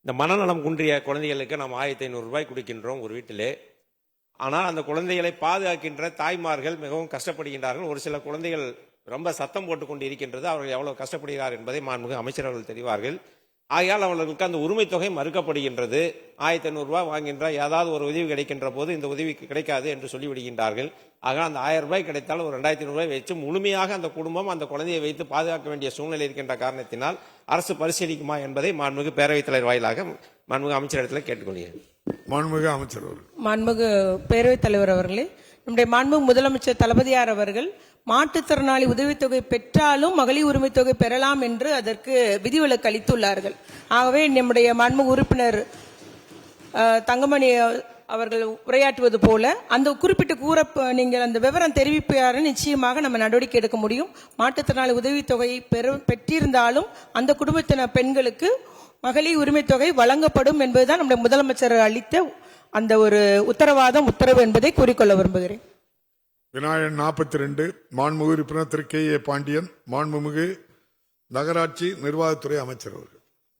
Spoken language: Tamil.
இந்த மனநலம் குன்றிய குழந்தைகளுக்கு நாம் 1500 ரூபாய் கொடுக்கின்றோம் ஒரு வீட்டிலே. ஆனால் அந்த குழந்தைகளை பாதுகாக்கின்ற தாய்மார்கள் மிகவும் கஷ்டப்படுகின்றார்கள். ஒரு சில குழந்தைகள் ரொம்ப சத்தம் போட்டுக் கொண்டு இருக்கின்றது. அவர்கள் எவ்வளவு கஷ்டப்படுகிறார் என்பதை மாண்புமிகு அமைச்சர் அவர்கள் தெரிவார்கள். ஆகையால் அவர்களுக்கு அந்த உரிமை தொகை மறுக்கப்படுகின்றது. 1500 ரூபாய் வாங்கின்ற ஏதாவது ஒரு உதவி கிடைக்கின்ற போது இந்த உதவி கிடைக்காது என்று சொல்லிவிடுகின்றார்கள். ஆக அந்த 1000 ரூபாய் கிடைத்தால் ஒரு 2500 ரூபாய் வச்சு முழுமையாக அந்த குடும்பம் அந்த குழந்தையை வைத்து பாதுகாக்க வேண்டிய சூழ்நிலை இருக்கின்ற காரணத்தினால் அரசு பரிசீலிக்குமா என்பதை மாண்புமிகு பேரவைத் தலைவர் வாயிலாக மாண்புமிகு அமைச்சரிடத்தில் கேட்டுக்கொள்கிறேன். மாண்புமிகு அமைச்சர் அவர்கள். மாண்புமிகு பேரவைத் தலைவர் அவர்களே, நம்முடைய மாண்புமிகு முதலமைச்சர் தளபதியார் அவர்கள் மாற்றுத்திறனாளி உதவித்தொகை பெற்றாலும் மகளிர் உரிமை தொகை பெறலாம் என்று அதற்கு விதிவிலக்கு அளித்துள்ளார்கள். ஆகவே நம்முடைய மாண்புமிகு உறுப்பினர் தங்கமணி அவர்கள் உரையாற்றுவது போல அந்த குறிப்பிட்ட நீங்கள் அந்த விவரம் தெரிவிப்பாரு நிச்சயமாக நம்ம நடவடிக்கை எடுக்க முடியும். மாற்றுத்திறனாளி உதவித்தொகையை பெற்றிருந்தாலும் அந்த குடும்பத்தினர் பெண்களுக்கு மகளிர் உரிமை தொகை வழங்கப்படும் என்பதுதான் நம்முடைய முதலமைச்சர் அளித்த அந்த ஒரு உத்தரவு என்பதை கூறிக்கொள்ள விரும்புகிறேன். விநாயகன் 42 மாண்புமிகு உறுப்பினர் திரு கே ஏ பாண்டியன், மாண்புமிகு நகராட்சி நிர்வாகத்துறை அமைச்சர் அவர்கள்.